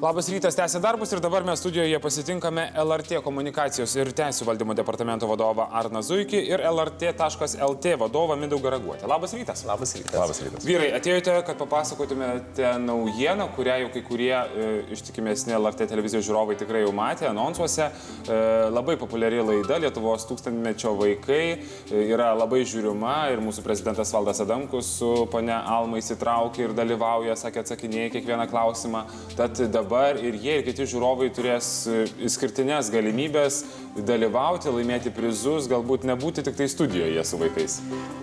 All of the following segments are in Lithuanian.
Labas rytas, tęsia darbus ir dabar mes studijoje pasitinkame LRT komunikacijos ir teisių valdymo departamento vadovą Arną Zuikį ir LRT.lt vadovą Mindaugą Raguotę. Labas rytas. Labas rytas. Labas rytas. Vyrai, atėjote, kad papasakotumėte naujieną, kurią jau kai kurie ištikimesni LRT televizijos žiūrovai tikrai jau matė anonsuose. Labai populiari laida Lietuvos tūkstantmečio vaikai yra labai žiūrima ir mūsų prezidentas Valdas Adamkus su ponia Alma įsitraukė ir dalyvauja, sakė, atsakinėja kiekvieną klausimą. Tad dabar ir jie, ir kiti žiūrovai turės išskirtinės galimybės dalyvauti, laimėti prizus, galbūt nebūti tik tai studijoje su vaikais.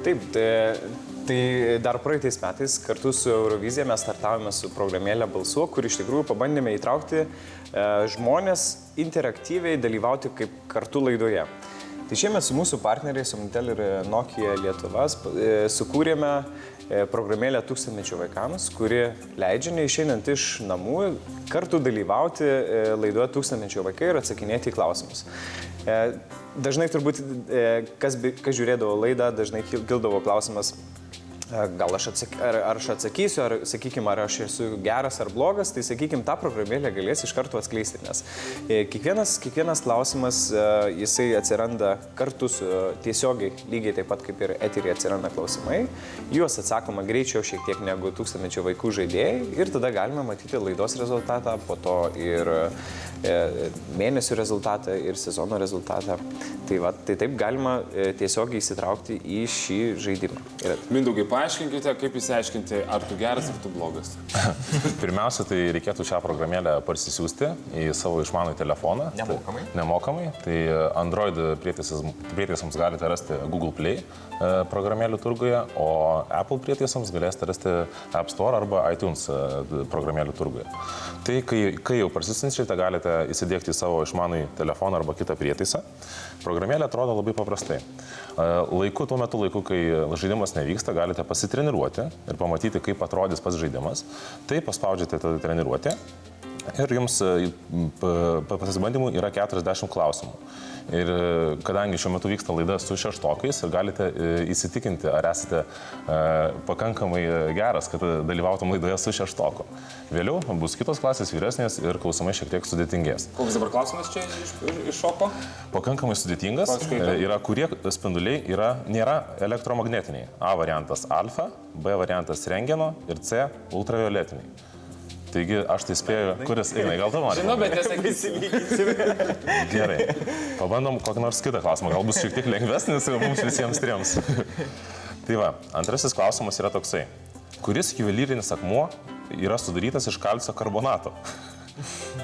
Taip, tai dar praeitais metais kartu su Eurovizija mes startavome su programėlė Balsuok, kur iš tikrųjų pabandėme įtraukti žmonės interaktyviai dalyvauti kaip kartu laidoje. Tai šiemet su mūsų partneriais Omnitel ir Nokia Lietuvas sukūrėme programėlę tūkstantmečio vaikams, kuri leidžia neišeinant iš namų kartu dalyvauti laidoje tūkstantmečio vaikai ir atsakinėti į klausimus. Dažnai turbūt, kas žiūrėdavo laidą, dažnai kildavo klausimas, gal aš atsakysiu, ar, sakykime, ar aš esu geras ar blogas, tai, sakykime, tą programėlę galės iš karto atskleisti, nes kiekvienas klausimas, jisai atsiranda kartu su tiesiogiai, lygiai taip pat kaip ir eteryje atsiranda klausimai, juos atsakoma greičiau šiek tiek negu tūkstantmečio vaikų žaidėjai ir tada galime matyti laidos rezultatą, po to ir mėnesių rezultatą ir sezono rezultatą. Tai taip galima tiesiogiai įsitraukti į šį žaidimą. Mindaugai, paaiškinkite, kaip įsiaiškinti, ar tu geras, ar tu blogas. Pirmiausia, tai reikėtų šią programėlę parsisiųsti į savo išmanųjį telefoną. Nemokamai. Nemokamai. Tai Android prietaisams galite rasti Google Play programėlių turguje, o Apple prietaisams galėsite rasti App Store arba iTunes programėlių turguje. Tai kai jau parsisinčiate, galite įsidiegti į savo išmanųjį telefoną arba kitą prietaisą. Programėlė atrodo labai paprastai. Tuo metu laiku, kai žaidimas nevyksta, galite pasitreniruoti ir pamatyti, kaip atrodys pats žaidimas. Tai paspaudžiate tada treniruotę ir jums pasibandymų yra 40 klausimų. Ir kadangi šiuo metu vyksta laida su šeštokais ir galite įsitikinti, ar esate pakankamai geras, kad dalyvautum laidoje su šeštoku. Vėliau bus kitos klasės vyresnės ir klausimai šiek tiek sudėtingės. Koks dabar klausimas čia iššoko? Pakankamai sudėtingas. Yra, kurie spinduliai nėra elektromagnetiniai. A variantas alfa, B variantas rentgeno ir C ultravioletiniai. Taigi, aš tai spėju, kuris eina, gal tu nori? Žinau, bet nesakysi. Gerai. Pabandom kokį nors kitą klausimą. Gal bus šiek tiek lengvesnis mums visiems trims. Tai va, antrasis klausimas yra toksai. Kuris juvelyrinis akmuo yra sudarytas iš kalcio karbonato?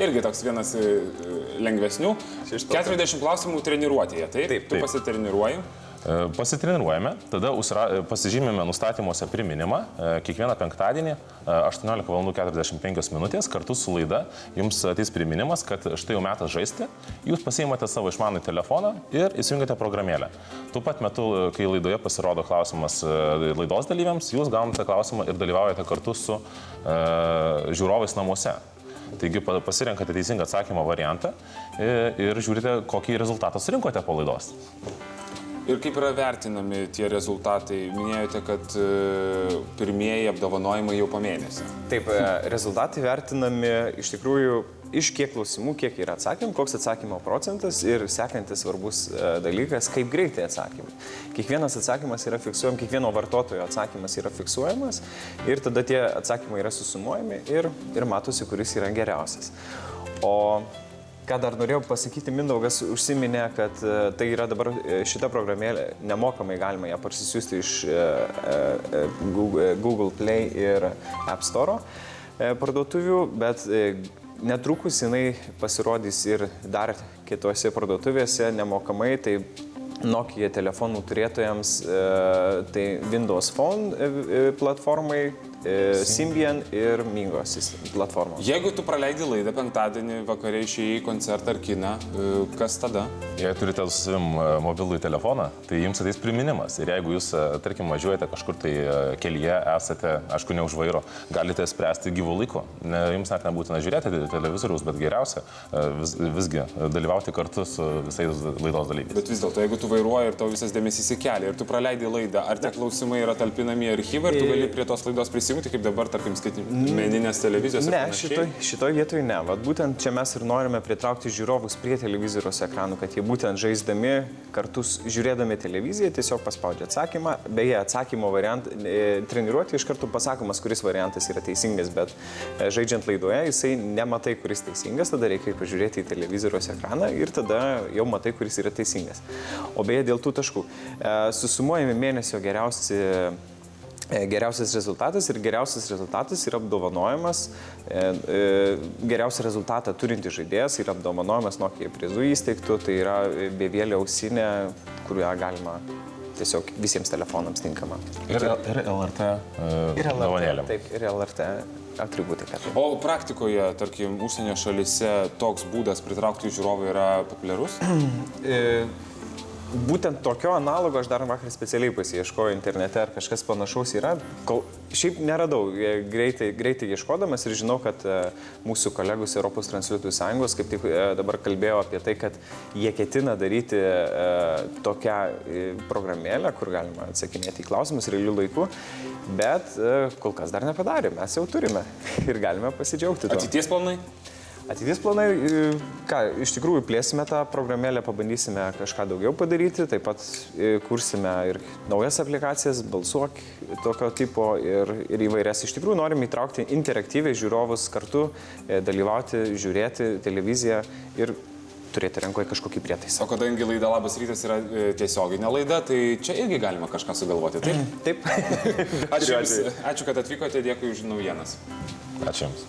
Irgi toks vienas lengvesnių. 40 klausimų treniruotėje, taip? Tu pasitreniruoji. Pasitreniruojame, tada pasižymime nustatymuose priminimą kiekvieną penktadienį 18:45 kartu su laida jums ateis priminimas, kad štai jau metas žaisti, jūs pasiimate savo išmanų telefoną ir įsijungiate programėlę. Tuo pat metu, kai laidoje pasirodo klausimas laidos dalyviams, jūs gaunate klausimą ir dalyvaujate kartu su žiūrovais namuose. Taigi pasirenkate teisingą atsakymo variantą ir žiūrite, kokį rezultatą surinkote po laidos. Ir kaip yra vertinami tie rezultatai? Minėjote, kad pirmieji apdovanojimai jau po mėnesį. Taip, rezultatai vertinami iš tikrųjų iš kiek klausimų, kiek yra atsakymų, koks atsakymo procentas ir sekantis svarbus dalykas, kaip greitai atsakymai. Kiekvienas atsakymas yra fiksuojamas, kiekvieno vartotojo atsakymas yra fiksuojamas ir tada tie atsakymai yra susumuojami ir matosi, kuris yra geriausias. O ką dar norėjau pasakyti, Mindaugas užsiminė, kad tai yra dabar šita programėlė, nemokamai galima ją parsisiųsti iš Google Play ir App Store parduotuvių, bet netrukus jinai pasirodys ir dar kitose parduotuvėse nemokamai, tai Nokia telefonų turėtojams, tai Windows Phone platformai, Symbian ir Mingos platformos. Jeigu tu praleidi laidą penktadienį vakare išėjai į koncertą ar kiną, kas tada? Jei turite su savim mobilųjį telefoną, tai jums ateis priminimas. Ir jeigu jūs, tarkim, važiuojate kažkur tai kelyje, esate, aišku, ne už vairo, galite spręsti gyvų laiku. Jums net nebūtina žiūrėti televizoriaus, bet geriausia visgi dalyvauti kartu su visais laidos dalyviais. Bet vis dėlto, jeigu tu vairuoji ir tau visas dėmesys į kelią ir tu praleidi laidą, ar tie klausimai yra talpinami į archyvą ir tu gali prie tos laidos prisijungti prisijungti, kaip dabar, tarkim, skaitmeninės televizijos? Ne, šitoj vietoj ne. Vat būtent čia mes ir norime pritraukti žiūrovus prie televizoriaus ekranų, kad jie būtent žaisdami, kartu žiūrėdami televiziją, tiesiog paspaudžia atsakymą. Beje, atsakymo variantą, treniruoti iš karto pasakomas, kuris variantas yra teisingas, bet žaidžiant laidoje jisai nematai, kuris teisingas, tada reikia pažiūrėti į televizoriaus ekraną ir tada jau matai, kuris yra teisingas. O beje, dėl tų taškų. Susumuojami mėnesio geriausias rezultatas ir geriausias rezultatas yra apdovanojimas. Geriausią rezultatą turinti žaidėjas yra apdovanojimas Nokia prizų įsteigtų, tai yra bevėlė ausinė, kurią galima tiesiog visiems telefonams tinkama. Ir LRT dovanėlėm. Taip, ir LRT atributika. O praktikoje, tarkim, užsienio šalyse toks būdas pritraukti žiūrovą yra populiarus? Būtent tokio analogo aš dar vakar specialiai pasiieškojau internete, ar kažkas panašaus yra. Šiaip neradau, greitai ieškodamas ir žinau, kad mūsų kolegos Europos transliuotojų sąjungos kaip tik dabar kalbėjo apie tai, kad jie ketina daryti tokią programėlę, kur galima atsakinėti į klausimus realių laikų, bet kol kas dar nepadarė, mes jau turime ir galime pasidžiaugti tuo. Ateities planai? Ateities planai, iš tikrųjų plėsime tą programėlę, pabandysime kažką daugiau padaryti, taip pat kursime ir naujas aplikacijas, balsuok tokio tipo ir įvairias. Iš tikrųjų norim įtraukti interaktyviai žiūrovus kartu, dalyvauti, žiūrėti televiziją ir turėti rankoje kažkokį prietaisą. O kadangi laida Labas rytas yra tiesioginė laida, tai čia irgi galima kažką sugalvoti, taip? Taip. Ačiū, kad atvykote, dėkui už naujienas. Ačiū Jums.